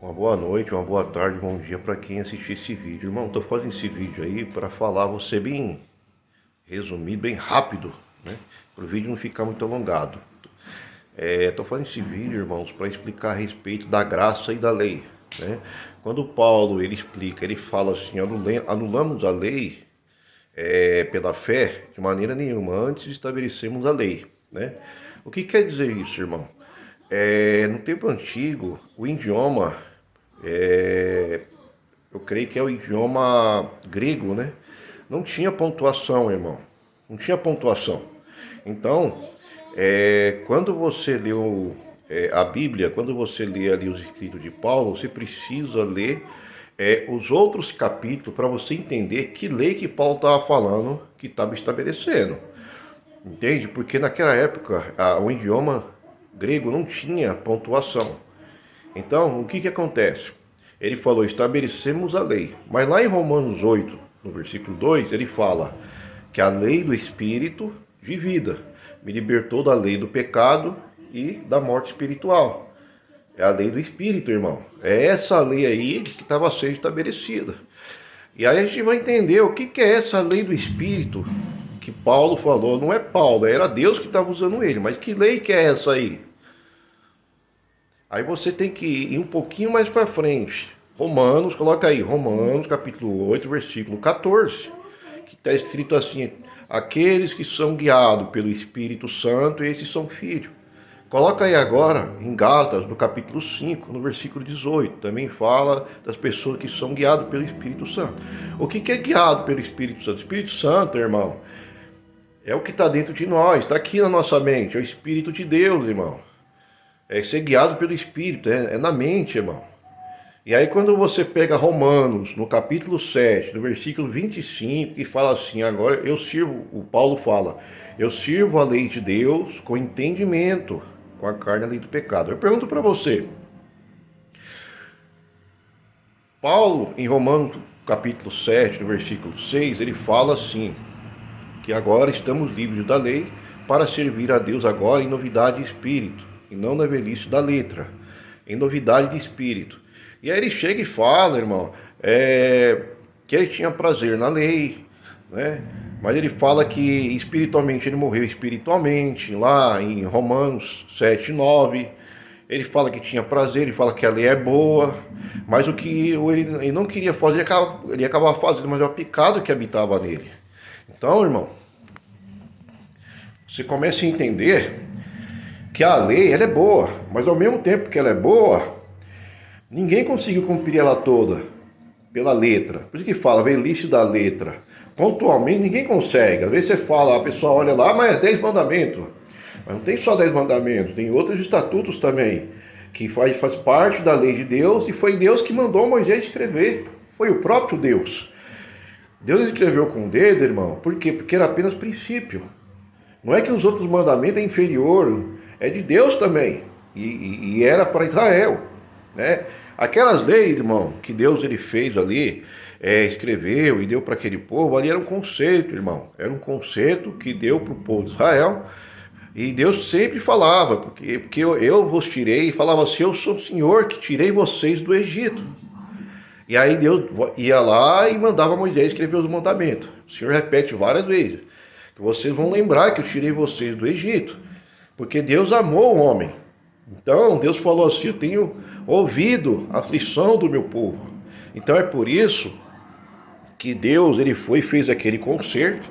Uma boa noite, uma boa tarde, bom dia para quem assistir esse vídeo. Irmão, tô fazendo esse vídeo aí para falar você bem resumido, bem rápido, né? Para o vídeo não ficar muito alongado. Tô fazendo esse vídeo, irmãos, para explicar a respeito da graça e da lei, né? Quando Paulo ele explica, ele fala assim: anulamos a lei pela fé de maneira nenhuma, antes estabelecemos a lei, né? O que quer dizer isso, irmão? No tempo antigo, o idioma eu creio que é o idioma grego, né? Não tinha pontuação, irmão. Não tinha pontuação. Então, quando você leu a Bíblia, quando você lê ali os escritos de Paulo, você precisa ler os outros capítulos para você entender que lei que Paulo estava falando, que estava estabelecendo. Entende? Porque naquela época o idioma grego não tinha pontuação. Então, o que acontece? Ele falou, estabelecemos a lei. Mas lá em Romanos 8, no versículo 2, ele fala que a lei do Espírito de vida me libertou da lei do pecado e da morte espiritual. É a lei do Espírito, irmão. É essa lei aí que estava sendo estabelecida. E aí a gente vai entender o que é essa lei do Espírito que Paulo falou. Não é Paulo, era Deus que estava usando ele. Mas que lei que é essa aí? Aí você tem que ir um pouquinho mais para frente. Romanos, coloca aí, Romanos capítulo 8, versículo 14, que está escrito assim: aqueles que são guiados pelo Espírito Santo, esses são filhos. Coloca aí agora em Gálatas, no capítulo 5, no versículo 18, também fala das pessoas que são guiadas pelo Espírito Santo. O que é guiado pelo Espírito Santo? O Espírito Santo, irmão, é o que está dentro de nós, está aqui na nossa mente, é o Espírito de Deus, irmão. É ser guiado pelo Espírito, é na mente, irmão. E aí quando você pega Romanos, no capítulo 7, no versículo 25, que fala assim, agora eu sirvo, o Paulo fala, eu sirvo a lei de Deus com entendimento, com a carne a lei do pecado. Eu pergunto para você, Paulo em Romanos capítulo 7, no versículo 6, ele fala assim, que agora estamos livres da lei para servir a Deus agora em novidade de espírito, e não na velhice da letra, em novidade de espírito. E aí ele chega e fala, irmão, que ele tinha prazer na lei, né? Mas ele fala que espiritualmente ele morreu espiritualmente, lá em Romanos 7, 9. Ele fala que tinha prazer, ele fala que a lei é boa, mas o que ele não queria fazer, ele acabava fazendo, mas é o pecado que habitava nele. Então, irmão, você começa a entender que a lei ela é boa, mas ao mesmo tempo que ela é boa, ninguém conseguiu cumprir ela toda pela letra. Por isso que fala, velhice da letra. Pontualmente ninguém consegue. Às vezes você fala, a pessoa olha lá, mas é 10 mandamentos. Mas não tem só 10 mandamentos, tem outros estatutos também, que faz parte da lei de Deus, e foi Deus que mandou Moisés escrever. Foi o próprio Deus. Deus escreveu com o dedo, irmão, por quê? Porque era apenas princípio. Não é que os outros mandamentos é inferior, é de Deus também. E era para Israel, né? Aquelas leis, irmão, que Deus ele fez ali, escreveu e deu para aquele povo, ali era um conceito, irmão. Era um conceito que deu para o povo de Israel. E Deus sempre falava, porque eu vos tirei, falava assim, eu sou o Senhor que tirei vocês do Egito. E aí Deus ia lá e mandava Moisés escrever os mandamentos. O Senhor repete várias vezes, que vocês vão lembrar que eu tirei vocês do Egito. Porque Deus amou o homem. Então Deus falou assim, eu tenho ouvido a aflição do meu povo. Então é por isso que Deus ele foi e fez aquele concerto,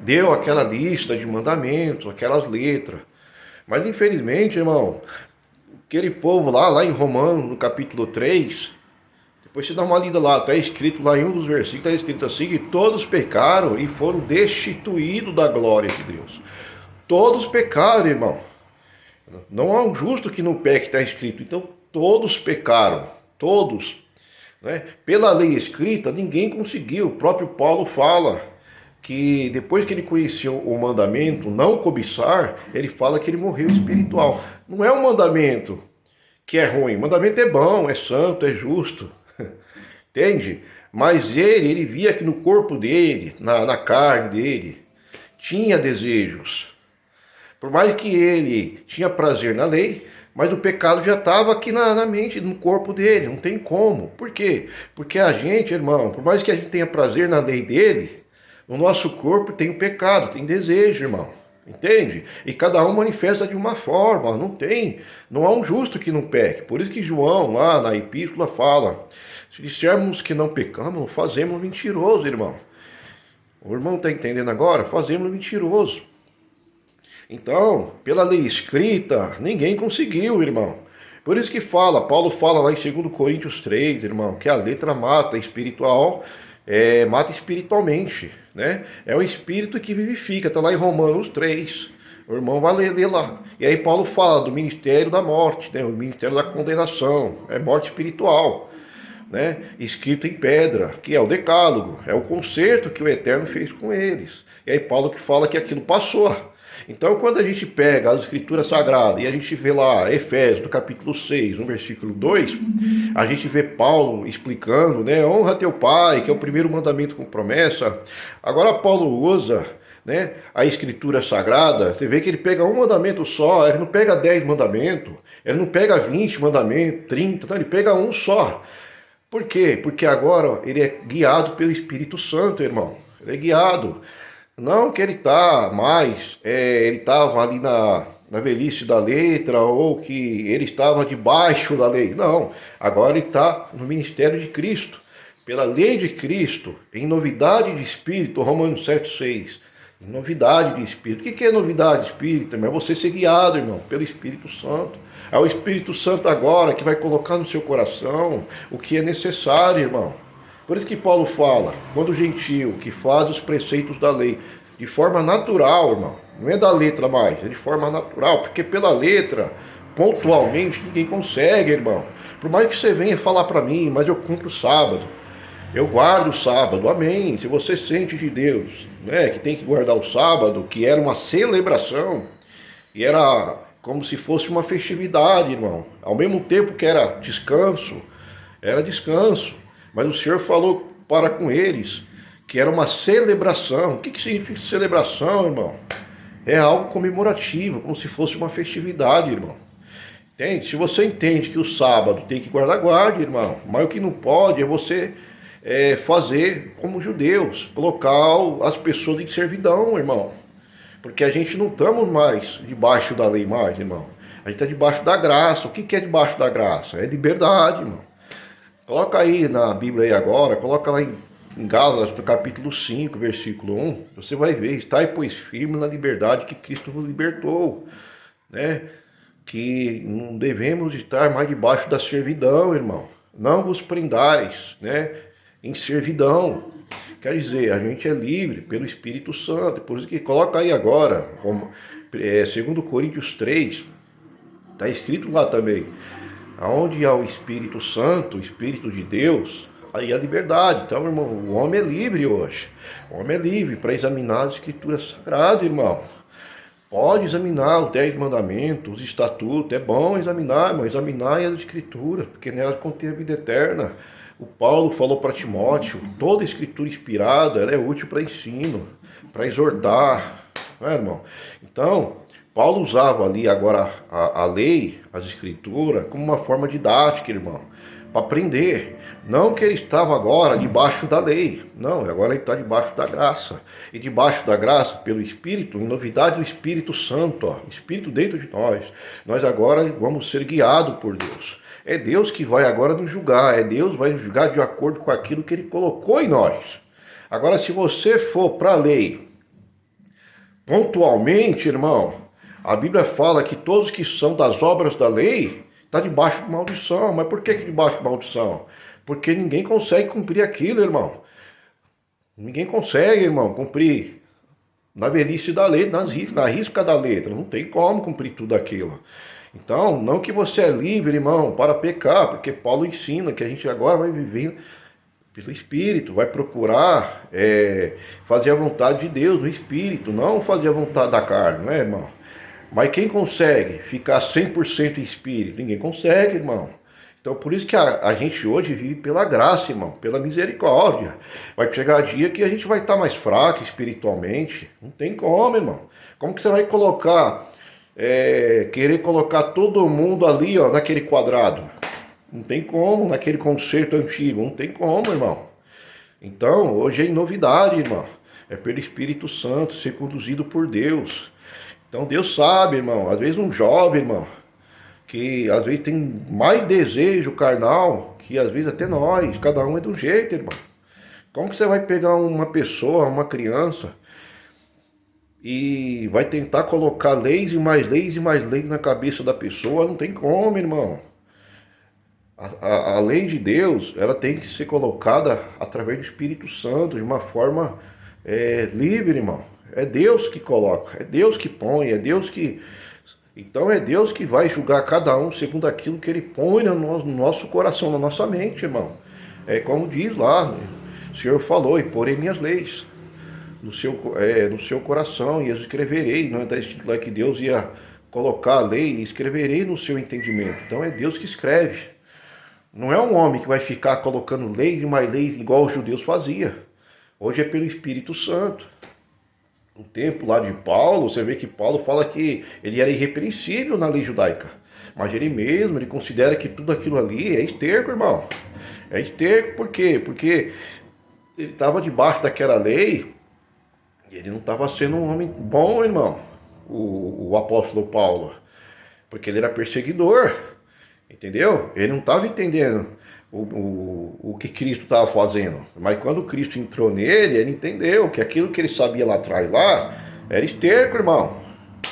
deu aquela lista de mandamentos, aquelas letras. Mas infelizmente, irmão, aquele povo lá em Romanos, no capítulo 3, depois você dá uma lida lá, está escrito lá em um dos versículos, está escrito assim, que todos pecaram e foram destituídos da glória de Deus. Todos pecaram, irmão. Não há um justo que não peque, está escrito. Então, todos pecaram. Todos. Né? Pela lei escrita, ninguém conseguiu. O próprio Paulo fala que depois que ele conheceu o mandamento, não cobiçar, ele fala que ele morreu espiritual. Não é um mandamento que é ruim. O mandamento é bom, é santo, é justo. Entende? Mas ele via que no corpo dele, na carne dele, tinha desejos. Por mais que ele tinha prazer na lei, Mas o pecado já estava aqui na mente, no corpo dele, não tem como. Por quê? Porque a gente, irmão, por mais que a gente tenha prazer na lei dele, o nosso corpo tem o pecado, tem desejo, irmão. Entende? E cada um manifesta de uma forma, não há um justo que não peque. Por isso que João, lá na epístola, fala: se dissermos que não pecamos, fazemos mentiroso, irmão. O irmão está entendendo agora? Fazemos mentiroso. Então, pela lei escrita, ninguém conseguiu, irmão. Por isso que Paulo fala lá em 2 Coríntios 3, irmão, que a letra mata espiritual, mata espiritualmente, né? É o espírito que vivifica, está lá em Romanos 3. O irmão vai ler lá. E aí Paulo fala do ministério da morte, né? O ministério da condenação, é morte espiritual, né? Escrito em pedra, que é o decálogo, é o concerto que o Eterno fez com eles. E aí Paulo que fala que aquilo passou. Então, quando a gente pega as escrituras sagradas e a gente vê lá Efésios, no capítulo 6, no versículo 2, a gente vê Paulo explicando, né, honra teu pai, que é o primeiro mandamento com promessa. Agora Paulo usa, né, a escritura sagrada, você vê que ele pega um mandamento só, ele não pega 10 mandamentos, ele não pega 20 mandamentos, 30, não, ele pega um só. Por quê? Porque agora ele é guiado pelo Espírito Santo, irmão. Ele é guiado. Não que ele ele estava ali na velhice da letra, ou que ele estava debaixo da lei. Não, agora ele está no ministério de Cristo, pela lei de Cristo, em novidade de espírito, Romanos 7,6. Em novidade de espírito. O que é novidade de espírito, irmão? É você ser guiado, irmão, pelo Espírito Santo. É o Espírito Santo agora que vai colocar no seu coração o que é necessário, irmão. Por isso que Paulo fala, quando o gentio que faz os preceitos da lei de forma natural, irmão, não é da letra mais, é de forma natural, porque pela letra, pontualmente, ninguém consegue, irmão. Por mais que você venha falar para mim, mas eu cumpro o sábado, eu guardo o sábado, amém. Se você sente de Deus, né, que tem que guardar o sábado, que era uma celebração, e era como se fosse uma festividade, irmão, ao mesmo tempo que era descanso. Mas o Senhor falou para com eles que era uma celebração. O que significa celebração, irmão? É algo comemorativo, como se fosse uma festividade, irmão. Entende? Se você entende que o sábado tem que guardar, guarde, irmão. Mas o que não pode é você fazer como judeus, colocar as pessoas em servidão, irmão. Porque a gente não estamos mais debaixo da lei mais, irmão. A gente está debaixo da graça. O que é debaixo da graça? É liberdade, irmão. Coloca aí na Bíblia aí agora, coloca lá em Gálatas, no capítulo 5, versículo 1, você vai ver, estai pois firme na liberdade que Cristo nos libertou, né? Que não devemos estar mais debaixo da servidão, irmão. Não vos prendais, né, em servidão. Quer dizer, a gente é livre pelo Espírito Santo, por isso que coloca aí agora, como, 2 Coríntios 3, está escrito lá também, aonde há o Espírito Santo, o Espírito de Deus, aí há liberdade. Então, irmão, o homem é livre hoje. O homem é livre para examinar as escrituras sagradas, irmão. Pode examinar os 10 mandamentos, os estatutos. É bom examinar, irmão. Examinar as escrituras, porque nelas contém a vida eterna. O Paulo falou para Timóteo, toda escritura inspirada, ela é útil para ensino, para exortar, não é, irmão? Então, Paulo usava ali agora a lei, as escrituras, como uma forma didática, irmão, para aprender. Não que ele estava agora debaixo da lei, não, agora ele está debaixo da graça. E debaixo da graça, pelo Espírito, em novidade do Espírito Santo, ó, Espírito dentro de nós agora vamos ser guiados por Deus. É Deus que vai agora nos julgar, é Deus que vai nos julgar de acordo com aquilo que Ele colocou em nós. Agora, se você for para a lei, pontualmente, irmão, a Bíblia fala que todos que são das obras da lei estão debaixo de maldição. Mas por que debaixo de maldição? Porque ninguém consegue cumprir aquilo, irmão. Ninguém consegue, irmão, cumprir na velhice da lei, na risca da letra. Não tem como cumprir tudo aquilo. Então, não que você é livre, irmão, para pecar, porque Paulo ensina que a gente agora vai viver pelo Espírito, vai procurar fazer a vontade de Deus no Espírito, não fazer a vontade da carne, não é, irmão? Mas quem consegue ficar 100% em Espírito? Ninguém consegue, irmão. Então, por isso que a gente hoje vive pela graça, irmão, pela misericórdia. Vai chegar dia que a gente vai estar mais fraco espiritualmente. Não tem como, irmão. Como que você vai colocar querer colocar todo mundo ali, ó, naquele quadrado. Não tem como, naquele conceito antigo, não tem como, irmão. Então, hoje é novidade, irmão. É pelo Espírito Santo, ser conduzido por Deus. Então, Deus sabe, irmão. Às vezes um jovem, irmão, que às vezes tem mais desejo carnal que às vezes até nós. Cada um é de um jeito, irmão. Como que você vai pegar uma pessoa, uma criança, e vai tentar colocar leis e mais leis na cabeça da pessoa? Não tem como, irmão. A lei de Deus, ela tem que ser colocada através do Espírito Santo, de uma forma livre, irmão. É Deus que coloca, é Deus que põe, é Deus que... Então é Deus que vai julgar cada um segundo aquilo que Ele põe no nosso coração, na nossa mente, irmão. É como diz lá, né? O Senhor falou, e porei minhas leis no seu coração, e as escreverei. Não está escrito lá que Deus ia colocar a lei e escreverei no seu entendimento. Então é Deus que escreve. Não é um homem que vai ficar colocando leis e mais leis igual os judeus faziam. Hoje é pelo Espírito Santo. No tempo lá de Paulo, você vê que Paulo fala que ele era irrepreensível na lei judaica. Mas ele considera que tudo aquilo ali é esterco, irmão. É esterco por quê? Porque ele estava debaixo daquela lei e ele não estava sendo um homem bom, irmão, o apóstolo Paulo. Porque ele era perseguidor, entendeu? Ele não estava entendendo o que Cristo estava fazendo. Mas quando Cristo entrou nele, ele entendeu que aquilo que ele sabia lá atrás era esterco, irmão.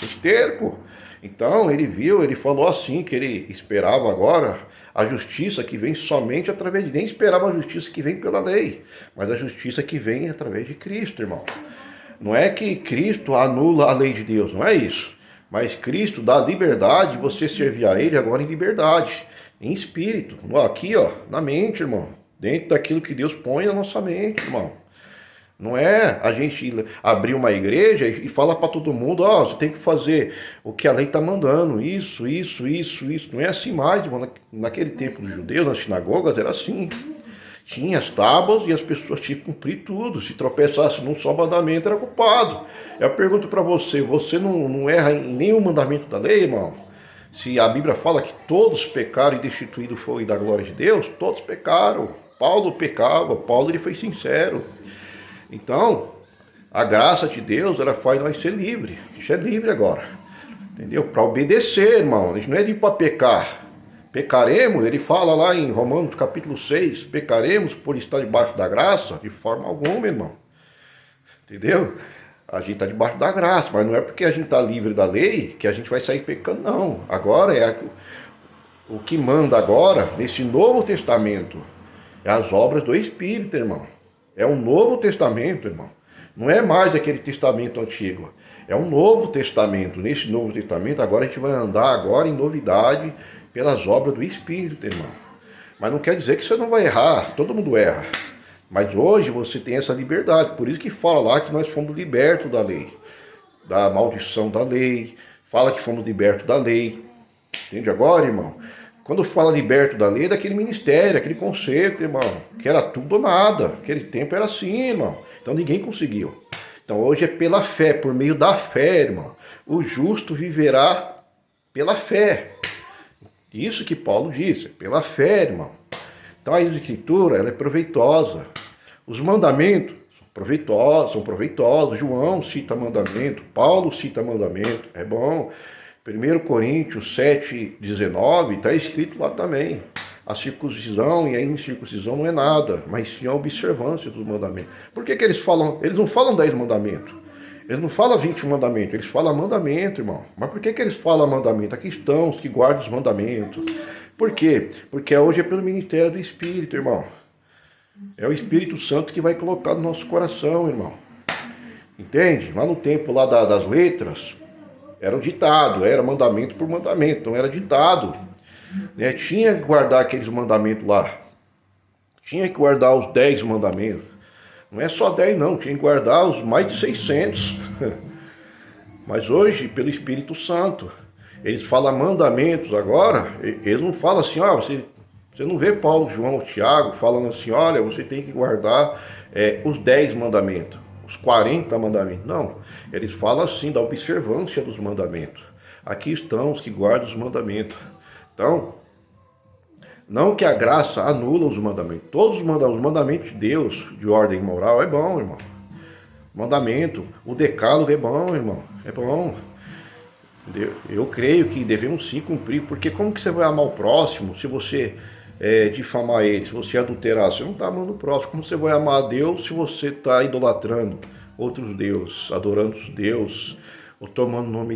Esterco. Então ele viu, ele falou assim, que ele esperava agora a justiça que vem somente através de... Nem esperava a justiça que vem pela lei, mas a justiça que vem através de Cristo, irmão. Não é que Cristo anula a lei de Deus, não é isso. Mas Cristo dá liberdade de você servir a Ele agora em liberdade, em espírito. Aqui, ó, na mente, irmão. Dentro daquilo que Deus põe na nossa mente, irmão. Não é a gente abrir uma igreja e falar para todo mundo, ó, você tem que fazer o que a lei está mandando, isso. Não é assim mais, irmão. Naquele tempo dos judeus, nas sinagogas, era assim. Tinha as tábuas e as pessoas tinham que cumprir tudo. Se tropeçasse num só mandamento, era culpado. Eu pergunto para você, você não erra em nenhum mandamento da lei, irmão? Se a Bíblia fala que todos pecaram e destituído foi da glória de Deus, todos pecaram. Paulo pecava, Paulo ele foi sincero. Então, a graça de Deus, ela faz nós ser livre. A gente é livre agora, entendeu? Para obedecer, irmão. A gente não é de ir para pecar. Pecaremos, ele fala lá em Romanos capítulo 6, pecaremos por estar debaixo da graça? De forma alguma, irmão. Entendeu? A gente está debaixo da graça, mas não é porque a gente está livre da lei que a gente vai sair pecando, não. Agora o que manda agora, nesse Novo Testamento, é as obras do Espírito, irmão. É um Novo Testamento, irmão. Não é mais aquele testamento antigo. É um Novo Testamento. Nesse Novo Testamento, agora a gente vai andar agora em novidade pelas obras do Espírito, irmão. Mas não quer dizer que você não vai errar. Todo mundo erra. Mas hoje você tem essa liberdade. Por isso que fala lá que nós fomos libertos da lei. Da maldição da lei. Fala que fomos libertos da lei. Entende agora, irmão? Quando fala liberto da lei, é daquele ministério, aquele conceito, irmão, que era tudo ou nada. Aquele tempo era assim, irmão. Então ninguém conseguiu. Então hoje é pela fé, por meio da fé, irmão. O justo viverá pela fé. Isso que Paulo disse, pela fé, irmão. Então a Escritura, ela é proveitosa. Os mandamentos são proveitosos. João cita mandamento, Paulo cita mandamento, é bom. 1 Coríntios 7,19, está escrito lá também. A circuncisão e a incircuncisão não é nada, mas sim a observância dos mandamentos. Por que eles falam? Eles não falam 10 mandamentos. Eles não falam 20 mandamentos, eles falam mandamento, irmão. Mas por que eles falam mandamento? Aqui estão os que guardam os mandamentos. Por quê? Porque hoje é pelo ministério do Espírito, irmão. É o Espírito Santo que vai colocar no nosso coração, irmão. Entende? Lá no tempo lá das letras, era um ditado, era mandamento por mandamento, não era ditado. Né? Tinha que guardar aqueles mandamentos lá. Tinha que guardar os 10 mandamentos. Não é só 10 não, tinha que guardar os mais de 600. Mas hoje, pelo Espírito Santo, eles falam mandamentos agora, eles não falam assim, ó, você não vê Paulo, João, Tiago falando assim, olha, você tem que guardar os 10 mandamentos, os 40 mandamentos. Não, eles falam assim da observância dos mandamentos. aqui estão os que guardam os mandamentos. Então, não que a graça anula os mandamentos. Todos os mandamentos de Deus, de ordem moral, é bom, irmão. Mandamento, o decálogo é bom, irmão. É bom. Eu creio que devemos sim cumprir, porque como que você vai amar o próximo se você difamar ele, se você adulterar? Você não está amando o próximo. Como você vai amar a Deus se você está idolatrando outros deuses, adorando os deuses, ou tomando o nome